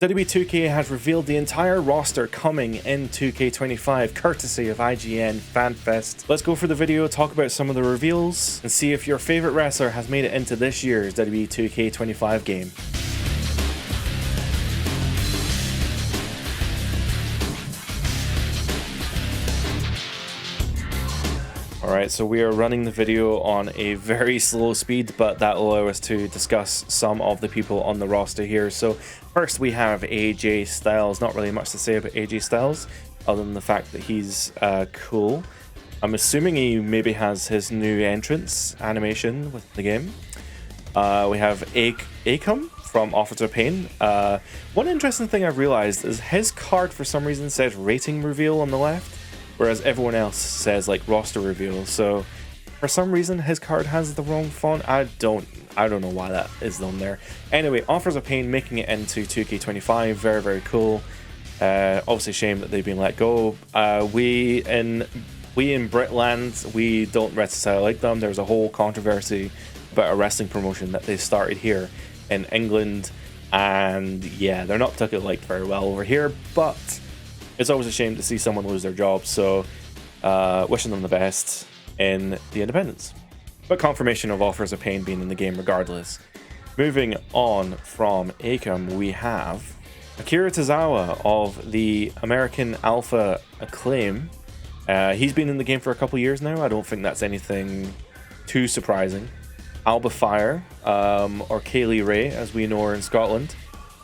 WWE 2K has revealed the entire roster coming in 2K25, courtesy of IGN FanFest. Let's go for the video, talk about some of the reveals, and see if your favorite wrestler has made it into this year's WWE 2K25 game. Alright, so we are running the video on a very slow speed, but that will allow us to discuss some of the people on the roster here. So first we have AJ Styles. Not really much to say about AJ Styles, other than the fact that he's cool. I'm assuming he maybe has his new entrance animation with the game. We have Akam from Authors of Pain. One interesting thing I've realized is his card for some reason says rating reveal on the left, whereas everyone else says like roster reveal. So for some reason his card has the wrong font. I don't know why that is on there. Anyway, Authors of Pain making it into 2K25, very cool. Obviously shame that they've been let go. We in Britland, we don't necessarily like them. There's a whole controversy about a wrestling promotion that they started here in England, and yeah, they're not particularly liked very well over here, but it's always a shame to see someone lose their job, so wishing them the best in the independents. But confirmation of Authors of Pain being in the game regardless. Moving on from Akam, we have Akira Tozawa of the American Alpha Acclaim. He's been in the game for a couple years now. I don't think that's anything too surprising. Alba Fire, or Kaylee Ray as we know her in Scotland.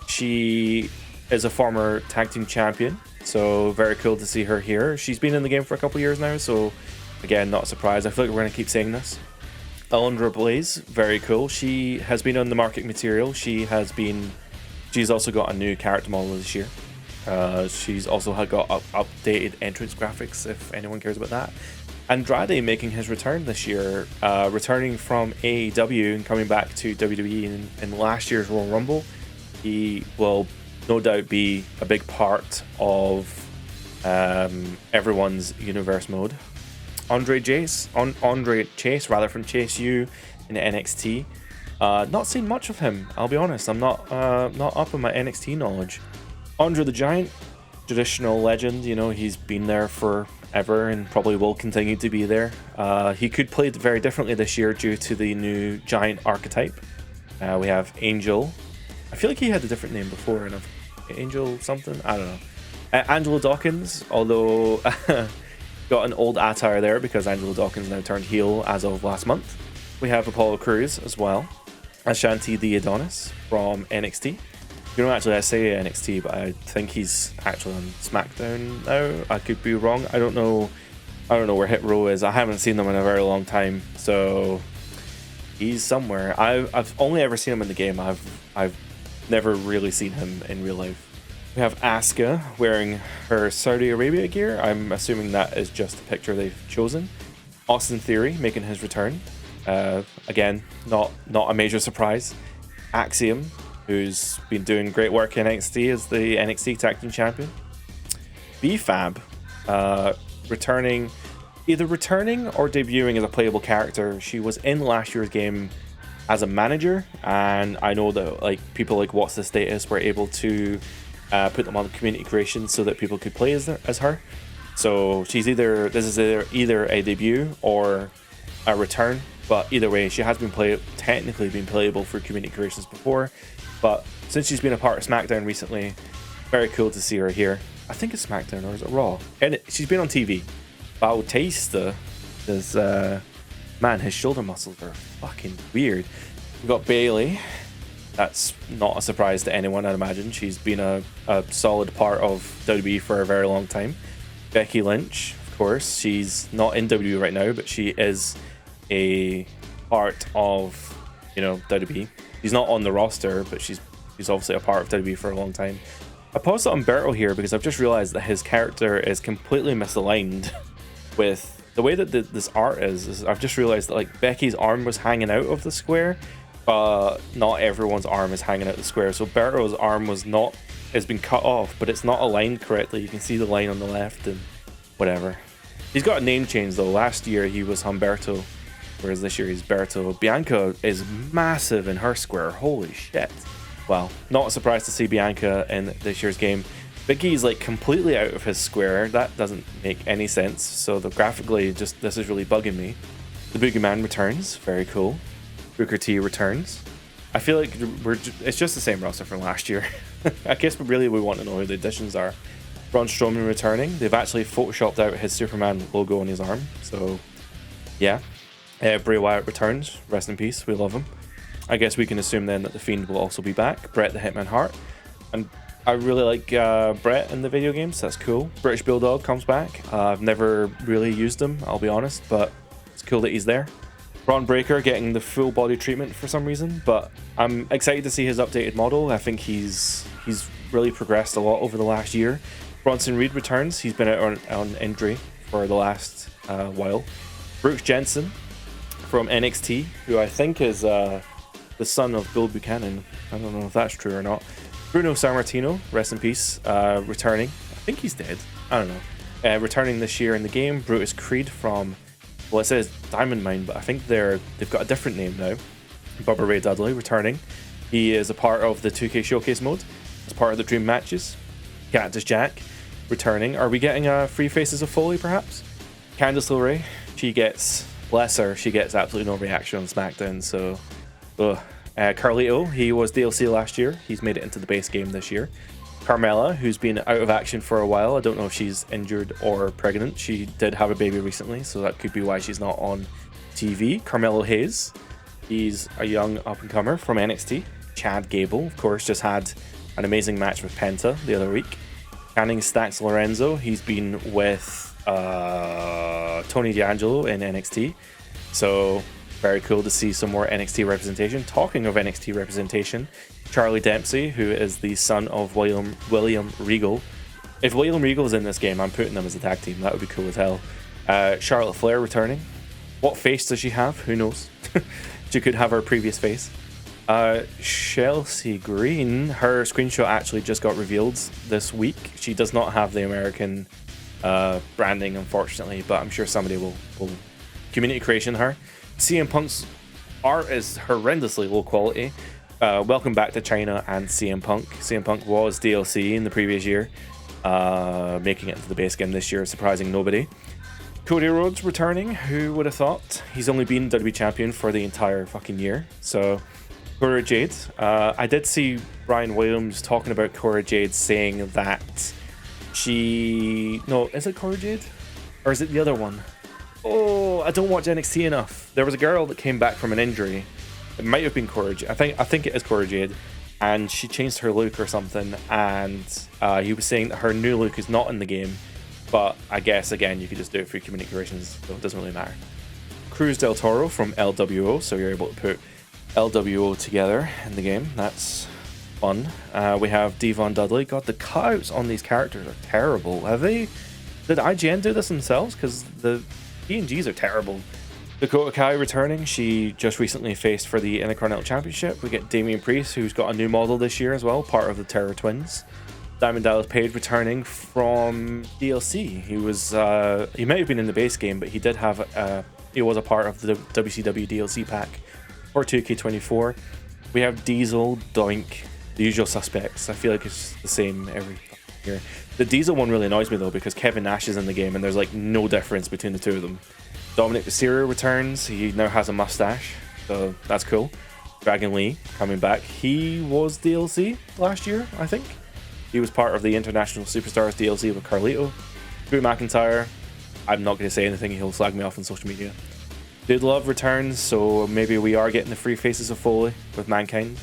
She is a former tag team champion, so very cool to see her here. She's been in the game for a couple years now, so again, not surprised. I feel like we're going to keep saying this. Alundra Blaze, very cool. She has been on the market material. She's also got a new character model this year. She's also got updated entrance graphics, if anyone cares about that. Andrade making his return this year, returning from AEW and coming back to WWE in last year's Royal Rumble. He will no doubt be a big part of everyone's universe mode. Andre Chase from Chase U in NXT. Not seen much of him, I'll be honest. I'm not up on my NXT knowledge. Andre the Giant, traditional legend. You know, he's been there forever and probably will continue to be there. He could play it very differently this year due to the new Giant archetype. We have Angel. I feel like he had a different name before, and Angel something, I don't know. Angelo Dawkins, although got an old attire there because Angelo Dawkins now turned heel as of last month. We have Apollo Crews as well. Ashanti the Adonis from NXT. You don't actually say NXT, but I think he's actually on SmackDown now. I could be wrong. I don't know where Hit Row is. I haven't seen them in a very long time, so he's somewhere. I've only ever seen him in the game. I've never really seen him in real life. We have Asuka wearing her Saudi Arabia gear. I'm assuming that is just a picture they've chosen. Austin Theory making his return. Again, not a major surprise. Axiom, who's been doing great work in NXT as the NXT Tag Team Champion. B-Fab, either returning or debuting as a playable character. She was in last year's game as a manager, and I know that like people like What's the Status were able to put them on community creation so that people could play as her. So this is either a debut or a return, but either way, she has technically been playable for community creations before. But since she's been a part of SmackDown recently, very cool to see her here. I think it's SmackDown, or is it Raw? And she's been on TV. Bautista is man, his shoulder muscles are fucking weird. We've got Bailey. That's not a surprise to anyone, I'd imagine. She's been a solid part of WWE for a very long time. Becky Lynch, of course. She's not in WWE right now, but she is a part of, WWE. She's not on the roster, but she's obviously a part of WWE for a long time. I paused on Umberto here because I've just realized that his character is completely misaligned with the way that this art is. I've just realized that like Becky's arm was hanging out of the square, but not everyone's arm is hanging out of the square. So Berto's arm has been cut off, but it's not aligned correctly. You can see the line on the left and whatever. He's got a name change though. Last year he was Humberto, whereas this year he's Berto. Bianca is massive in her square. Holy shit. well, not surprised to see Bianca in this year's game. Big E's like completely out of his square. That doesn't make any sense. So the graphically, just this is really bugging me. The Boogeyman returns, very cool. Booker T returns. I feel like it's just the same roster from last year. I guess we want to know who the additions are. Braun Strowman returning. They've actually photoshopped out his Superman logo on his arm. So yeah. Bray Wyatt returns. Rest in peace. We love him. I guess we can assume then that The Fiend will also be back. Bret the Hitman Hart. And I really like Bret in the video games. That's cool. British Bulldog comes back. I've never really used him, I'll be honest, but it's cool that he's there. Braun Breaker getting the full body treatment for some reason, but I'm excited to see his updated model. I think he's really progressed a lot over the last year. Bronson Reed returns. He's been out on injury for the last while. Brooks Jensen from NXT, who I think is the son of Bill Buchanan. I don't know if that's true or not. Bruno Sammartino, rest in peace, returning. I think he's dead. I don't know. Returning this year in the game. Brutus Creed from, well, it says Diamond Mine, but I think they've got a different name now. Bubba Ray Dudley returning. He is a part of the 2K Showcase mode. As part of the Dream Matches. Cactus Jack returning. Are we getting Free Faces of Foley, perhaps? Candice LeRae, she gets, bless her, she gets absolutely no reaction on SmackDown, so... Ugh. Carlito, he was DLC last year. He's made it into the base game this year. Carmella, who's been out of action for a while. I don't know if she's injured or pregnant. She did have a baby recently, so that could be why she's not on TV. Carmelo Hayes, he's a young up-and-comer from NXT. Chad Gable, of course, just had an amazing match with Penta the other week. Canning Stacks Lorenzo, he's been with Tony D'Angelo in NXT. So... very cool to see some more NXT representation. Talking of NXT representation, Charlie Dempsey, who is the son of William Regal. If William Regal's in this game, I'm putting them as a tag team. That would be cool as hell. Charlotte Flair returning. What face does she have? Who knows? She could have her previous face. Chelsea Green, her screenshot actually just got revealed this week. She does not have the American branding, unfortunately, but I'm sure somebody will community creation her. CM Punk's art is horrendously low quality. Welcome back to China and CM Punk. CM Punk was DLC in the previous year, making it into the base game this year, surprising nobody. Cody Rhodes returning. Who would have thought? He's only been WWE champion for the entire fucking year. So, Cora Jade. I did see Brian Williams talking about Cora Jade, saying that she... No, is it Cora Jade? Or is it the other one? Oh, I don't watch NXT enough. There was a girl that came back from an injury. It might have been Cora Jade. I think it is Cora Jade. And she changed her look or something. And he was saying that her new look is not in the game. But I guess, again, you could just do it through communications, so it doesn't really matter. Cruz Del Toro from LWO. So you're able to put LWO together in the game. That's fun. We have Devon Dudley. God, the cutouts on these characters are terrible. Did IGN do this themselves? Because the PNGs are terrible. Dakota Kai returning. She just recently faced for the Intercontinental Championship. We get Damian Priest, who's got a new model this year as well, part of the Terror Twins. Diamond Dallas Page returning from DLC. He might have been in the base game, but he did have he was a part of the WCW DLC pack for 2K24. We have Diesel, Doink, the usual suspects. I feel like it's the same every year. The Diesel one really annoys me though, because Kevin Nash is in the game and there's like no difference between the two of them. Dominic Mysterio returns. He now has a mustache, so that's cool. Dragon Lee coming back. He was DLC last year, I think. He was part of the International Superstars DLC with Carlito. Drew McIntyre. I'm not going to say anything. He'll flag me off on social media. Dude Love returns, so maybe we are getting the Free Faces of Foley with Mankind.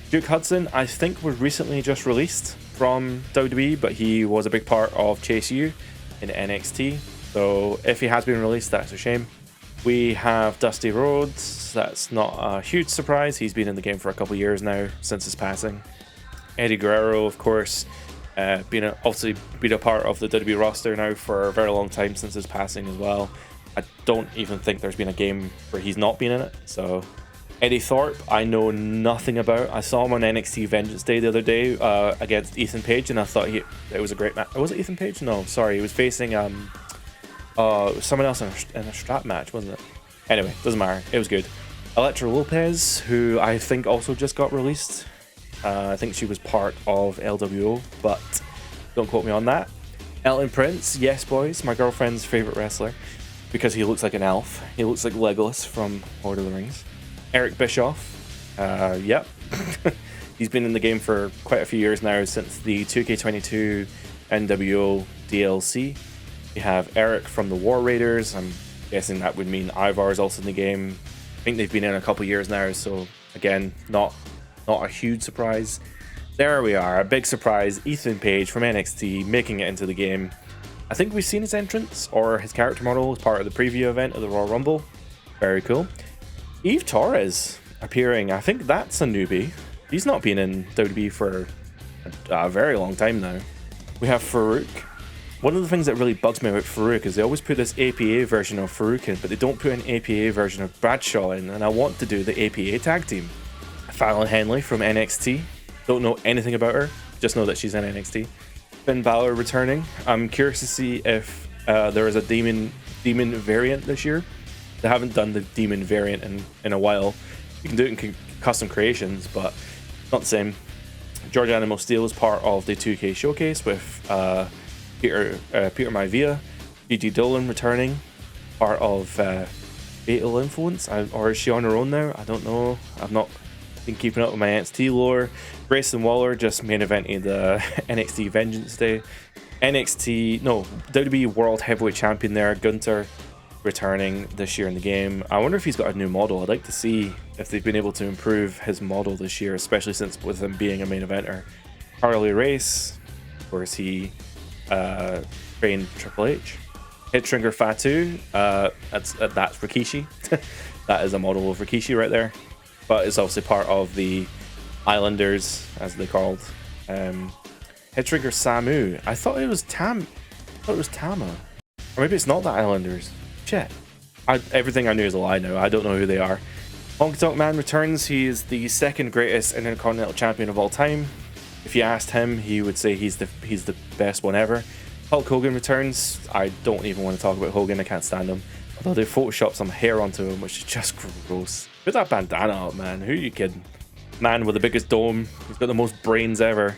Duke Hudson, I think, was recently just released from WWE, but he was a big part of Chase U in NXT. So if he has been released, that's a shame. We have Dusty Rhodes. That's not a huge surprise. He's been in the game for a couple years now since his passing. Eddie Guerrero, of course, obviously been a part of the WWE roster now for a very long time since his passing as well. I don't even think there's been a game where he's not been in it. So Eddie Thorpe, I know nothing about. I saw him on NXT Vengeance Day the other day against Ethan Page, and I thought it was a great match. Was it Ethan Page? No, sorry, he was facing someone else in a strap match, wasn't it? Anyway, doesn't matter. It was good. Elektra Lopez, who I think also just got released. I think she was part of LWO, but don't quote me on that. Elton Prince, yes boys, my girlfriend's favorite wrestler, because he looks like an elf. He looks like Legolas from Lord of the Rings. Eric Bischoff, yep. He's been in the game for quite a few years now, since the 2K22 NWO DLC. You have Eric from the War Raiders. I'm guessing that would mean Ivar's also in the game. I think they've been in a couple years now, so again, not a huge surprise. There we are, a big surprise. Ethan Page from NXT making it into the game. I think we've seen his entrance or his character model as part of the preview event of the Royal Rumble. Very cool. Eve Torres appearing. I think that's a newbie. He's not been in WWE for a very long time now. We have Farouk. One of the things that really bugs me about Farouk is they always put this APA version of Farouk in, but they don't put an APA version of Bradshaw in, and I want to do the APA tag team. Fallon Henley from NXT. Don't know anything about her, just know that she's in NXT. Finn Balor returning. I'm curious to see if there is a demon variant this year. They haven't done the demon variant in a while. You can do it in custom creations, but not the same. George Animal Steel is part of the 2K showcase with Peter Maivia. Gigi Dolan returning, part of Fatal Influence, or is she on her own now? I don't know. I've not been keeping up with my NXT lore. Grayson Waller just main eventing the NXT Vengeance Day. WWE World Heavyweight Champion there, Gunther, returning this year in the game. I wonder if he's got a new model. I'd like to see if they've been able to improve his model this year, especially since with him being a main eventer. Harley Race, of course, he trained Triple H. Hitstringer Fatu, that's Rikishi. That is a model of Rikishi right there, but it's obviously part of the Islanders, as they called. Hitstringer Samu. I thought it was Tama, or maybe it's not the Islanders. Shit. Everything I knew is a lie now. I don't know who they are. Honky Tonk Man returns. He is the second greatest Intercontinental Champion of all time. If you asked him, he would say he's the best one ever. Hulk Hogan returns. I don't even want to talk about Hogan. I can't stand him. Although they photoshopped some hair onto him, which is just gross. Put that bandana up, man. Who are you kidding? Man with the biggest dome. He's got the most brains ever.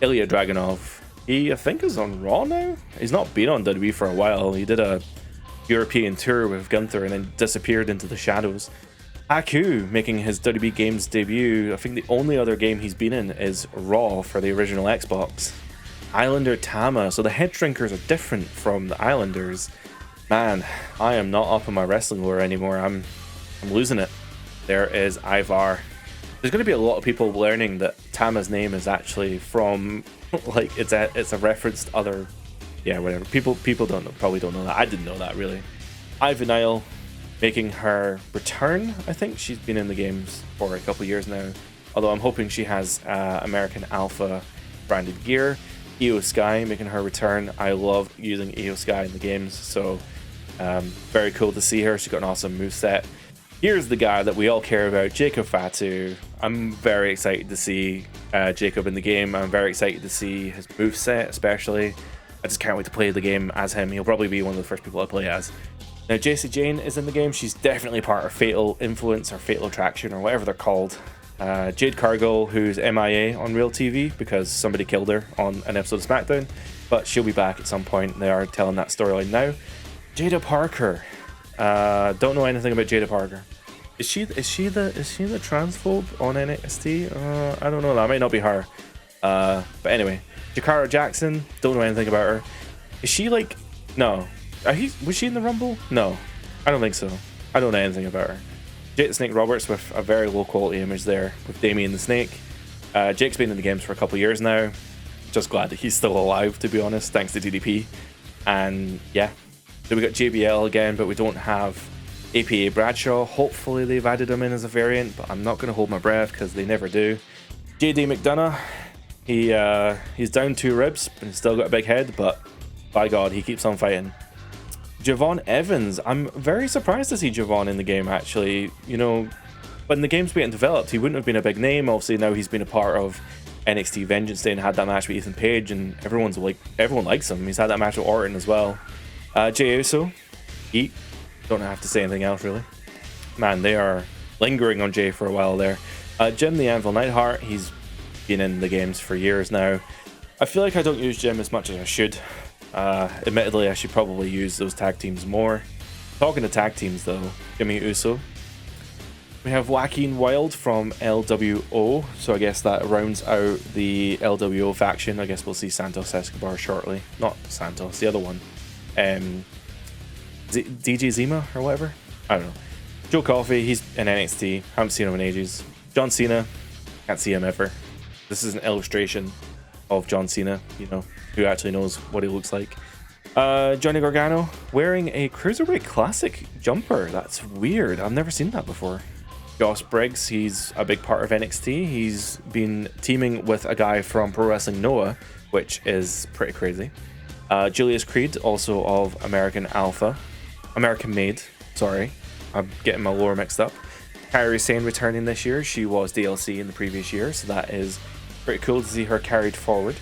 Ilya Dragunov. He, I think, is on Raw now. He's not been on WWE for a while. He did a European tour with Gunther and then disappeared into the shadows. Haku making his WWE Games debut. I think the only other game he's been in is Raw for the original Xbox. Islander Tama. So the Head Shrinkers are different from the Islanders. Man, I am not up on my wrestling lore anymore. I'm losing it. There is Ivar. There's going to be a lot of people learning that Tama's name is actually from, like, it's a reference to other, yeah, whatever. People probably don't know that. I didn't know that, really. Ivy Nile making her return. I think she's been in the games for a couple years now, although I'm hoping she has American Alpha branded gear. Io Sky making her return. I love using Io Sky in the games, so very cool to see her. She's got an awesome moveset. Here's the guy that we all care about, Jacob Fatu. I'm very excited to see Jacob in the game. I'm very excited to see his moveset, especially. I just can't wait to play the game as him. He'll probably be one of the first people I play as. Now, Jacy Jane is in the game. She's definitely part of Fatal Influence or Fatal Attraction or whatever they're called. Jade Cargill, who's MIA on Real TV because somebody killed her on an episode of SmackDown, but she'll be back at some point. They are telling that storyline now. Jada Parker. Don't know anything about Jada Parker. Is she the transphobe on NXT? I don't know. That might not be her. But anyway, Jakara Jackson. Don't know anything about her. Is she like? No. Was she in the Rumble? No, I don't think so. I don't know anything about her. Jake the Snake Roberts with a very low quality image there with Damien the Snake. Jake's been in the games for a couple of years now. Just glad that he's still alive, to be honest, thanks to DDP. And yeah, so we got JBL again, but we don't have APA Bradshaw. Hopefully they've added him in as a variant, but I'm not going to hold my breath because they never do. JD McDonough, he's down 2 ribs, but he's still got a big head, but by God, he keeps on fighting. Javon Evans. I'm very surprised to see Javon in the game, actually. You know, when the game's being developed, he wouldn't have been a big name. Obviously, now he's been a part of NXT Vengeance Day and had that match with Ethan Page, and everyone likes him. He's had that match with Orton as well. Jey Uso. Don't have to say anything else, really. Man, they are lingering on Jey for a while there. Jim the Anvil Neidhart. He's been in the games for years now. I feel like I don't use Jim as much as I should. Admittedly, I should probably use those tag teams more. Talking to tag teams though, Jimmy Uso. We have Joaquin Wilde from LWO, so I guess that rounds out the LWO faction. I guess we'll see Santos Escobar shortly. Not Santos, the other one. DJ Zima or whatever? I don't know. Joe Coffey, he's in NXT. Haven't seen him in ages. John Cena, can't see him ever. This is an illustration of John Cena, you know, who actually knows what he looks like. Johnny Gargano wearing a Cruiserweight Classic jumper. That's weird. I've never seen that before. Josh Briggs, he's a big part of NXT. He's been teaming with a guy from Pro Wrestling Noah, which is pretty crazy. Julius Creed, also of American Made, sorry. I'm getting my lore mixed up. Kairi Sane returning this year. She was DLC in the previous year, so that is pretty cool to see her carried forward.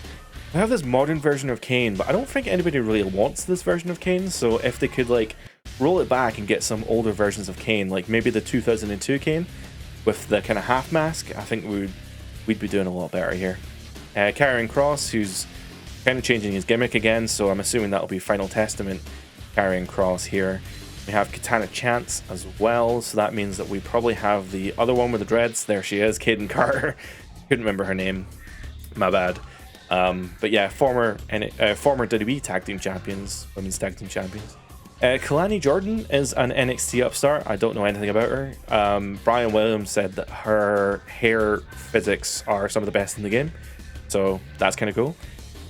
We have this modern version of Kane, but I don't think anybody really wants this version of Kane, so if they could like roll it back and get some older versions of Kane, like maybe the 2002 Kane with the kind of half mask, I think we'd be doing a lot better here. Karrion Kross, who's kind of changing his gimmick again, so I'm assuming that'll be Final Testament Karrion Kross here. We have Katana Chance as well, so that means that we probably have the other one with the dreads. There she is, Kaden Carter. Couldn't remember her name, my bad. But yeah, former WWE Tag Team Champions, Women's Tag Team Champions. Kalani Jordan is an NXT upstart. I don't know anything about her. Brian Williams said that her hair physics are some of the best in the game, so that's kind of cool.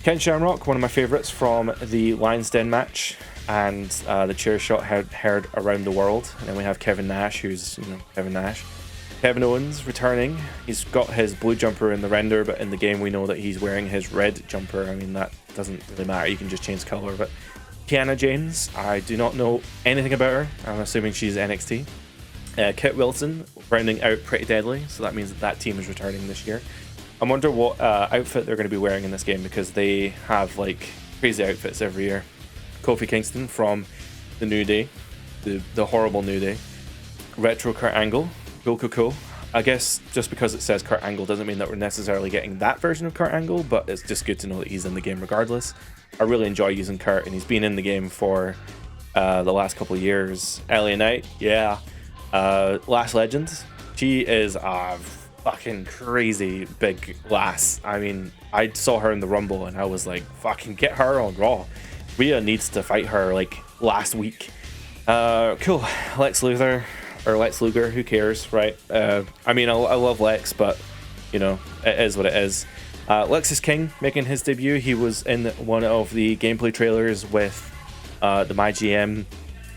Ken Shamrock, one of my favorites from the Lions Den match, and the chair shot heard around the world. And then we have Kevin Nash, who's, you know, Kevin Nash. Kevin Owens returning. He's got his blue jumper in the render, but in the game we know that he's wearing his red jumper. I mean, that doesn't really matter. You can just change color. But Kiana James, I do not know anything about her. I'm assuming she's NXT. Kit Wilson rounding out Pretty Deadly, so that means that team is returning this year. I wonder what outfit they're going to be wearing in this game, because they have like crazy outfits every year. Kofi Kingston from the New Day, the horrible New Day. Retro Kurt Angle. Cool. I guess just because it says Kurt Angle doesn't mean that we're necessarily getting that version of Kurt Angle, but it's just good to know that he's in the game regardless. I really enjoy using Kurt, and he's been in the game for the last couple of years. LA Knight, yeah. Lash Legend, she is a fucking crazy big lass. I mean, I saw her in the Rumble and I was like, fucking get her on Raw. Rhea needs to fight her like last week. Cool. Lex Luger, who cares, right? I mean, I love Lex, but you know, it is what it is. Lexus King making his debut. He was in one of the gameplay trailers with the MyGM.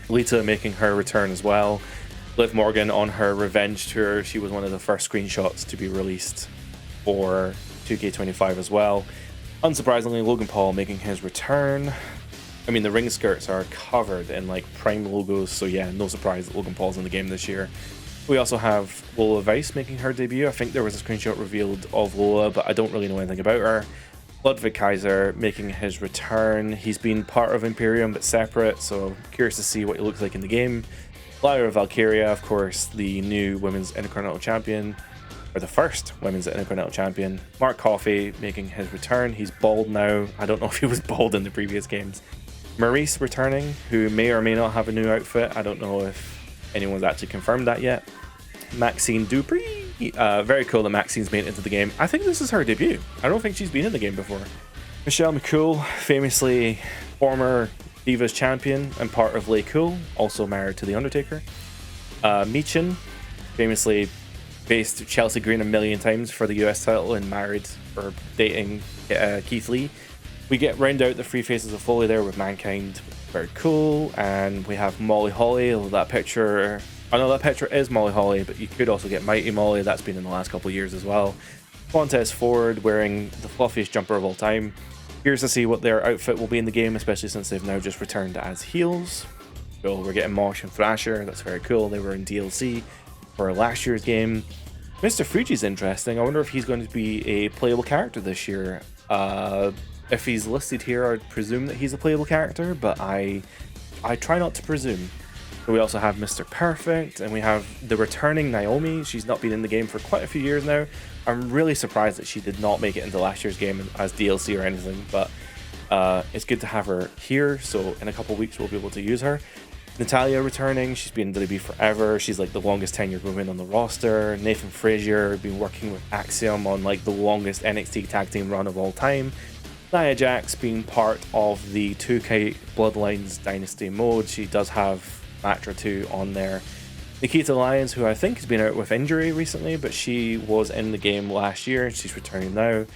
Lita making her return as well. Liv Morgan on her revenge tour. She was one of the first screenshots to be released for 2K25 as well. Unsurprisingly, Logan Paul making his return. I mean, the ring skirts are covered in like Prime logos, so yeah, no surprise that Logan Paul's in the game this year. We also have Lola Vice making her debut. I think there was a screenshot revealed of Lola, but I don't really know anything about her. Ludwig Kaiser making his return. He's been part of Imperium but separate, so curious to see what he looks like in the game. Lyra Valkyria, of course, the new Women's Intercontinental Champion, or the first Women's Intercontinental Champion. Mark Coffey making his return. He's bald now. I don't know if he was bald in the previous games. Maurice returning, who may or may not have a new outfit. I don't know if anyone's actually confirmed that yet. Maxine Dupree. Very cool that Maxine's made it into the game. I think this is her debut. I don't think she's been in the game before. Michelle McCool, famously former Divas champion and part of Lay Cool, also married to The Undertaker. Michin, famously faced Chelsea Green a million times for the US title and married or dating Keith Lee. We get round out the three faces of Foley there with Mankind. Very cool. And we have Molly Holly. That picture, I know that picture is Molly Holly, but you could also get Mighty Molly. That's been in the last couple of years as well. Montez Ford wearing the fluffiest jumper of all time. Curious to see what their outfit will be in the game, especially since they've now just returned as heels. So we're getting Mosh and Thrasher. That's very cool. They were in DLC for last year's game. Mr. Fuji's interesting. I wonder if he's going to be a playable character this year. If he's listed here, I'd presume that he's a playable character, but I try not to presume. We also have Mr. Perfect, and we have the returning Naomi. She's not been in the game for quite a few years now. I'm really surprised that she did not make it into last year's game as DLC or anything, but it's good to have her here, so in a couple of weeks we'll be able to use her. Natalia returning, she's been in WWE forever. She's like the longest tenured woman on the roster. Nathan Frazier, been working with Axiom on like the longest NXT tag team run of all time. Nia Jax being part of the 2K Bloodlines Dynasty mode. She does have match or two on there. Nikita Lyons, who I think has been out with injury recently, but she was in the game last year and she's returning now.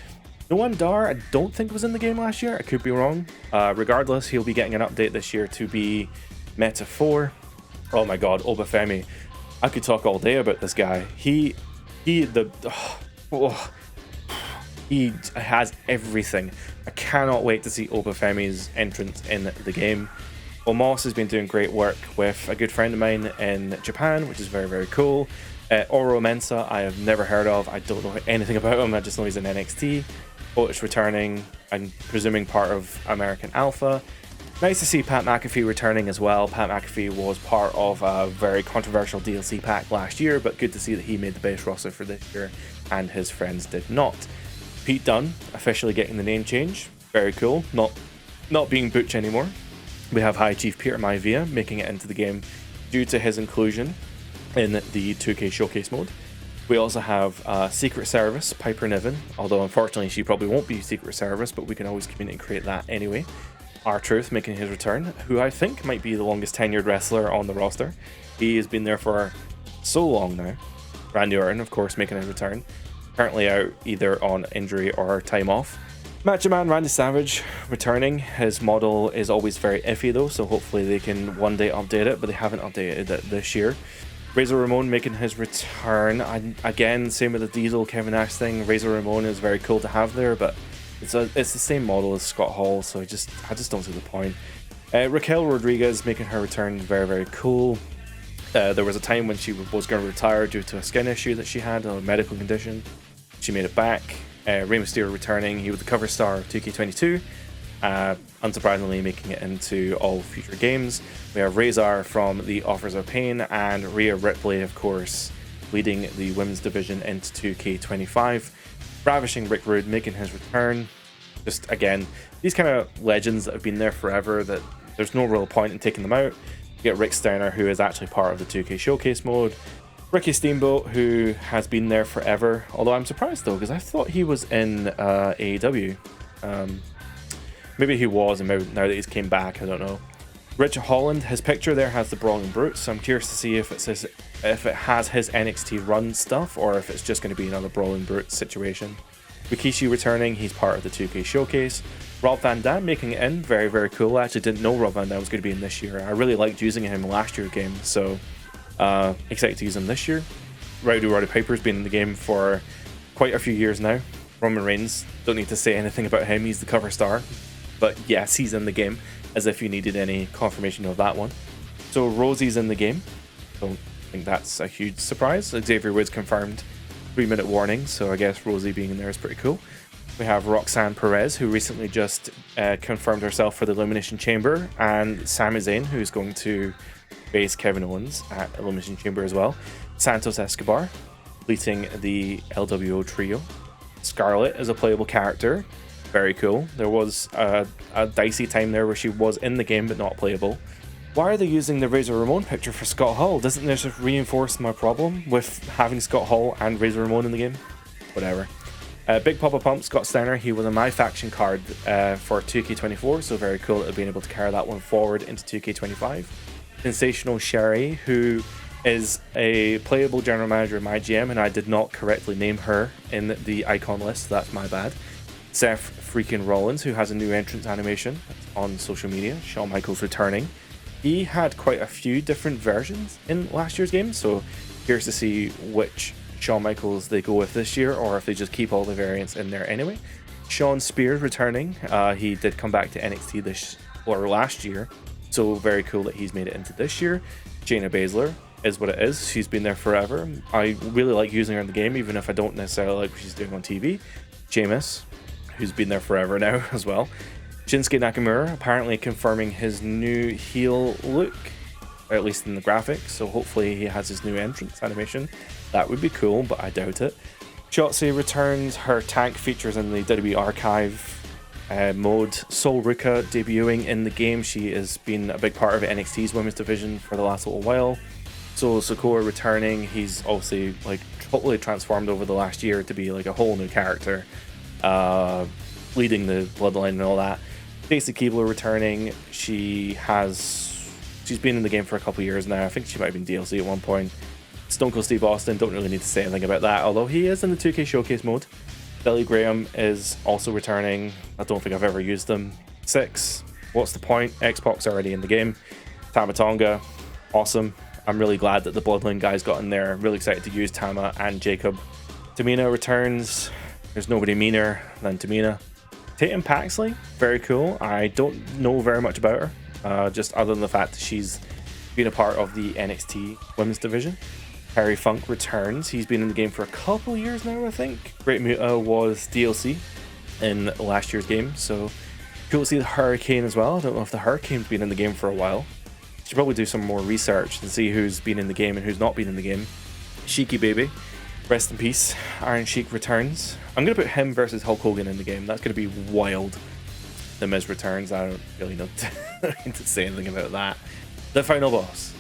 Noam Dar, I don't think was in the game last year. I could be wrong. Regardless, he'll be getting an update this year to be Meta 4. Oh my god, Obafemi. I could talk all day about this guy. He has everything. I cannot wait to see Obafemi's entrance in the game. Omos has been doing great work with a good friend of mine in Japan, which is very, very cool. Oro Mensah, I have never heard of. I don't know anything about him. I just know he's in NXT. Otis returning, I'm presuming part of American Alpha. Nice to see Pat McAfee returning as well. Pat McAfee was part of a very controversial DLC pack last year, but good to see that he made the base roster for this year and his friends did not. Pete Dunne officially getting the name change. Very cool. Not being Butch anymore. We have High Chief Peter Maivia making it into the game due to his inclusion in the 2K Showcase mode. We also have Secret Service, Piper Niven, although unfortunately she probably won't be Secret Service, but we can always community and create that anyway. R-Truth making his return, who I think might be the longest tenured wrestler on the roster. He has been there for so long now. Randy Orton, of course, making his return. Currently out either on injury or time off. Macho Man Randy Savage returning. His model is always very iffy though, so hopefully they can one day update it, but they haven't updated it this year. Razor Ramon making his return. Again, same with the Diesel Kevin Nash thing. Razor Ramon is very cool to have there, but it's the same model as Scott Hall, so I just don't see the point. Raquel Rodriguez making her return, very, very cool. There was a time when she was going to retire due to a skin issue that she had, a medical condition. She made it back. Rey Mysterio returning. He was the cover star of 2K22. Unsurprisingly making it into all future games. We have Razor from the Offers of Pain and Rhea Ripley, of course, leading the women's division into 2K25. Ravishing Rick Rude making his return. Just again, these kind of legends that have been there forever that there's no real point in taking them out. You get Rick Steiner, who is actually part of the 2K Showcase mode. Ricky Steamboat, who has been there forever, although I'm surprised though, because I thought he was in AEW. Maybe he was, and maybe now that he's came back, I don't know. Richard Holland, his picture there has the Brawling Brutes, so I'm curious to see if it has his NXT run stuff, or if it's just going to be another Brawling Brutes situation. Rikishi returning, he's part of the 2K Showcase. Rob Van Dam making it in, very, very cool. I actually didn't know Rob Van Dam was going to be in this year. I really liked using him in last year's game, so excited to use him this year. Roddy Piper's been in the game for quite a few years now. Roman Reigns, don't need to say anything about him, he's the cover star. But yes, he's in the game, as if you needed any confirmation of that one. So Rosie's in the game. Don't think that's a huge surprise. Xavier Woods confirmed 3-minute warning, so I guess Rosie being in there is pretty cool. We have Roxanne Perez, who recently just confirmed herself for the Elimination Chamber, and Sami Zayn, who's going to face Kevin Owens at Elimination Chamber as well. Santos Escobar, completing the LWO trio. Scarlett is a playable character. Very cool. There was a dicey time there where she was in the game but not playable. Why are they using the Razor Ramon picture for Scott Hall? Doesn't this just reinforce my problem with having Scott Hall and Razor Ramon in the game? Whatever. Big Papa Pump, Scott Steiner, he was a My Faction card for 2K24, so very cool at being able to carry that one forward into 2K25. Sensational Sherry, who is a playable general manager of my GM, and I did not correctly name her in the icon list, so that's my bad. Seth freaking Rollins, who has a new entrance animation on social media. Shawn Michaels returning. He had quite a few different versions in last year's game, so curious to see which Shawn Michaels they go with this year, or if they just keep all the variants in there anyway. Sean Spears returning. He did come back to NXT last year, so very cool that he's made it into this year. Shayna Baszler is what it is. She's been there forever. I really like using her in the game, even if I don't necessarily like what she's doing on TV. Sheamus, who's been there forever now as well. Shinsuke Nakamura apparently confirming his new heel look. or at least in the graphics. So hopefully he has his new entrance animation. That would be cool, but I doubt it. Shotzi returns. Her tank features in the WWE Archive mode. Sol Ruka debuting in the game. She has been a big part of NXT's women's division for the last little while. So Sikoa returning. He's obviously like totally transformed over the last year to be like a whole new character, leading the bloodline and all that. Stacy Keibler returning. She's been in the game for a couple years now. I think she might have been DLC at one point. Stone Cold Steve Austin, don't really need to say anything about that, although he is in the 2K Showcase mode. Billy Graham is also returning. I don't think I've ever used them. 6. What's the point? Xbox already in the game. Tama Tonga, awesome. I'm really glad that the Bloodline guys got in there. I'm really excited to use Tama and Jacob. Tamina returns. There's nobody meaner than Tamina. Tatum Paxley, very cool. I don't know very much about her, just other than the fact that she's been a part of the NXT women's division. Harry Funk returns. He's been in the game for a couple years now, I think. Great Muta was DLC in last year's game, so cool to see the Hurricane as well. I don't know if the Hurricane's been in the game for a while. Should probably do some more research and see who's been in the game and who's not been in the game. Sheiky Baby, rest in peace. Iron Sheik returns. I'm going to put him versus Hulk Hogan in the game. That's going to be wild. The Miz returns. I don't really know to say anything about that. The final boss,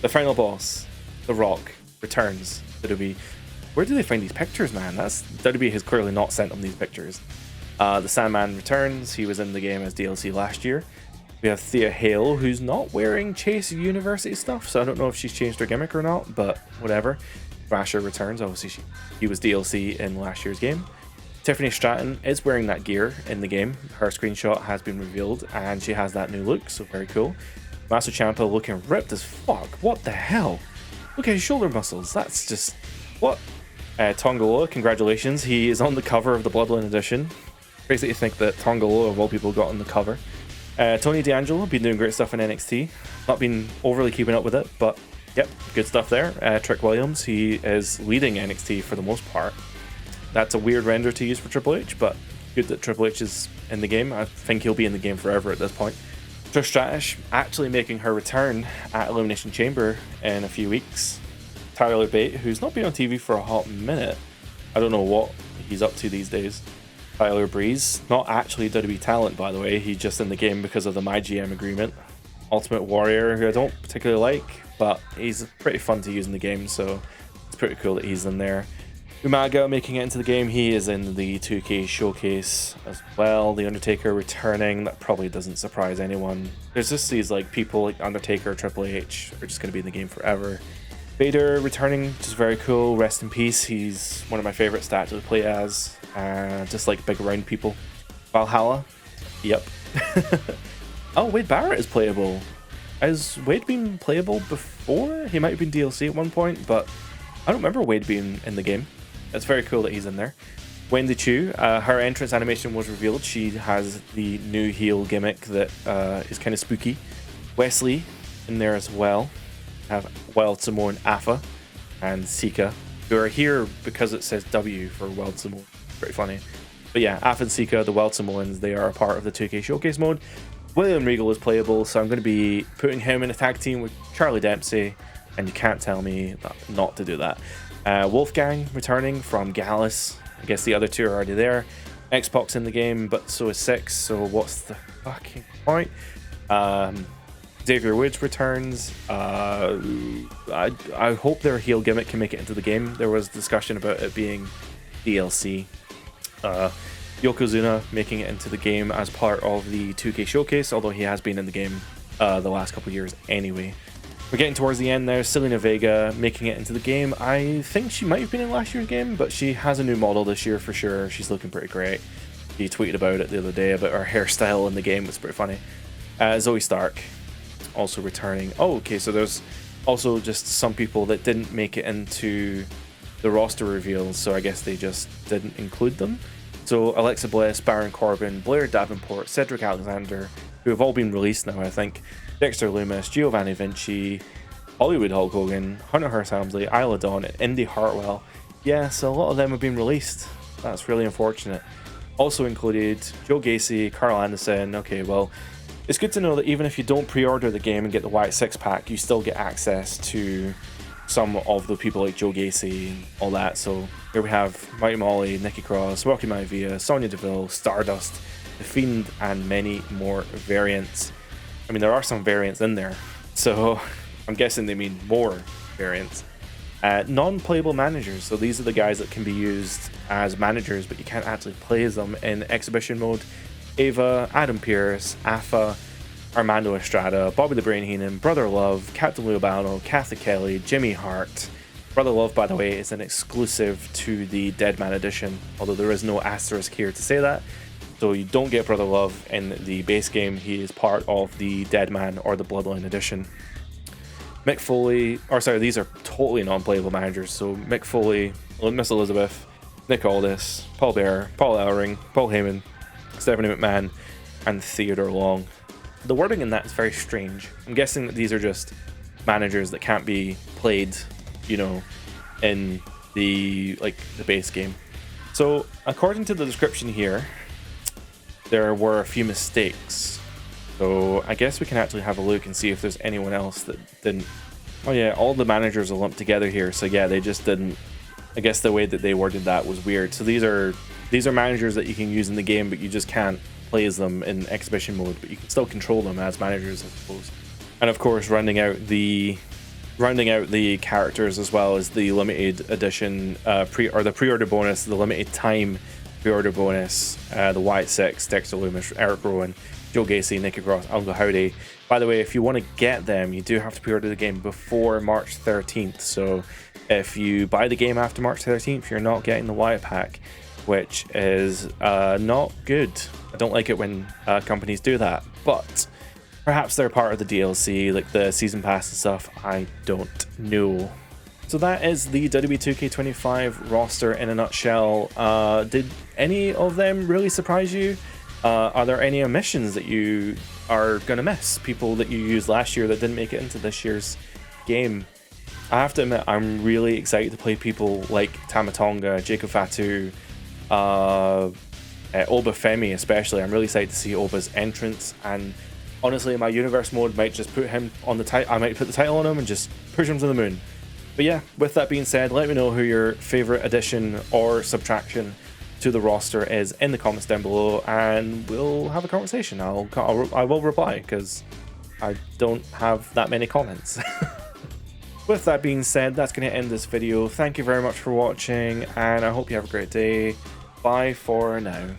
The Rock, returns. WWE. Where do they find these pictures, man? WWE has clearly not sent them these pictures. The Sandman returns. He was in the game as DLC last year. We have Thea Hale, who's not wearing Chase University stuff, so I don't know if she's changed her gimmick or not, but whatever. Thrasher returns. Obviously, he was DLC in last year's game. Tiffany Stratton is wearing that gear in the game. Her screenshot has been revealed, and she has that new look, so very cool. Master Ciampa looking ripped as fuck. What the hell? Look at his shoulder muscles. That's just... what? Tongaloa, congratulations. He is on the cover of the Bloodline edition. Crazy to think that Tongaloa, of all people, got on the cover. Tony D'Angelo, been doing great stuff in NXT. Not been overly keeping up with it, but yep, good stuff there. Trick Williams, he is leading NXT for the most part. That's a weird render to use for Triple H, but good that Triple H is in the game. I think he'll be in the game forever at this point. Trish Stratus actually making her return at Elimination Chamber in a few weeks. Tyler Bate, who's not been on TV for a hot minute. I don't know what he's up to these days. Tyler Breeze, not actually WWE talent, by the way. He's just in the game because of the MyGM agreement. Ultimate Warrior, who I don't particularly like, but he's pretty fun to use in the game, so it's pretty cool that he's in there. Umaga making it into the game. He is in the 2K Showcase as well. The Undertaker returning. That probably doesn't surprise anyone. There's just these like people like Undertaker, Triple H are just going to be in the game forever. Vader returning, which is very cool. Rest in peace. He's one of my favorite stats to play as. Just like big round people. Valhalla. Yep. Oh, Wade Barrett is playable. Has Wade been playable before? He might have been DLC at one point, but I don't remember Wade being in the game. It's very cool that he's in there. Wendy Chu, her entrance animation was revealed. She has the new heel gimmick that is kind of spooky. Wesley in there as well. Have Wild Samoan Afa and Sika, who are here because it says W for Wild Samoan. Pretty funny. But yeah, Afa and Sika, the Wild Samoans, they are a part of the 2K Showcase mode. William Regal is playable, so I'm going to be putting him in a tag team with Charlie Dempsey, and you can't tell me not to do that. Wolfgang returning from Gallus. I guess the other two are already there. Xbox in the game, but so is 6, so what's the fucking point? Xavier Woods returns. I hope their heel gimmick can make it into the game. There was discussion about it being DLC. Yokozuna making it into the game as part of the 2K Showcase, although he has been in the game the last couple years anyway. We're getting towards the end now. Selena Vega making it into the game. I think she might have been in last year's game, but she has a new model this year for sure. She's looking pretty great. She tweeted about it the other day, about her hairstyle in the game. It's pretty funny. Zoe Stark also returning. Oh, okay, so there's also just some people that didn't make it into the roster reveals, so I guess they just didn't include them. So Alexa Bliss, Baron Corbin, Blair Davenport, Cedric Alexander, who have all been released now, I think. Dexter Lumis, Giovanni Vinci, Hollywood Hulk Hogan, Hunter Hearst Helmsley, Isla Dawn, Indy Hartwell. Yeah, so a lot of them have been released. That's really unfortunate. Also included Joe Gacy, Carl Anderson. Okay, well, It's good to know that even if you don't pre-order the game and get the White 6-pack, you still get access to some of the people like Joe Gacy and all that. So here we have Mighty Molly, Nikki Cross, Rocky Maivia, Sonya Deville, Stardust, The Fiend, and many more variants. I mean, there are some variants in there, so I'm guessing they mean more variants. Non-playable managers, so these are the guys that can be used as managers, but you can't actually play as them in exhibition mode. Ava, Adam Pearce, Afa, Armando Estrada, Bobby the Brain Heenan, Brother Love, Captain Lou Albano, Kathy Kelly, Jimmy Hart. Brother Love, by the way, is an exclusive to the Deadman edition, although there is no asterisk here to say that. So you don't get Brother Love in the base game. He is part of the Deadman or the Bloodline edition. Mick Foley, or sorry, these are totally non-playable managers. So Mick Foley, Miss Elizabeth, Nick Aldis, Paul Bearer, Paul Ellering, Paul Heyman, Stephanie McMahon, and Theodore Long. The wording in that is very strange. I'm guessing that these are just managers that can't be played, you know, in the base game. So according to the description here, there were a few mistakes. So I guess we can actually have a look and see if there's anyone else that didn't. Oh yeah, all the managers are lumped together here. So yeah, they just didn't. I guess the way that they worded that was weird. So these are managers that you can use in the game, but you just can't play as them in exhibition mode. But you can still control them as managers, I suppose. And of course, rounding out the characters as well as the limited edition the pre-order bonus, the limited time pre-order bonus, the White 6, Dexter Lumis, Eric Rowan, Joe Gacy, Nikki Cross, Uncle Howdy. By the way, if you want to get them, you do have to pre-order the game before March 13th. So if you buy the game after March 13th, you're not getting the White pack, which is not good. I don't like it when companies do that, but perhaps they're part of the DLC, like the season pass and stuff. I don't know. So that is the WWE 2K25 roster in a nutshell. Did any of them really surprise you? Are there any omissions that you are going to miss? People that you used last year that didn't make it into this year's game? I have to admit, I'm really excited to play people like Tamatonga, Jacob Fatu, Oba Femi especially. I'm really excited to see Oba's entrance, and honestly my universe mode might just put him on the title. I might put the title on him and just push him to the moon. But yeah, with that being said, let me know who your favorite addition or subtraction to the roster is in the comments down below, and we'll have a conversation. I will reply because I don't have that many comments. With that being said, that's going to end this video. Thank you very much for watching, and I hope you have a great day. Bye for now.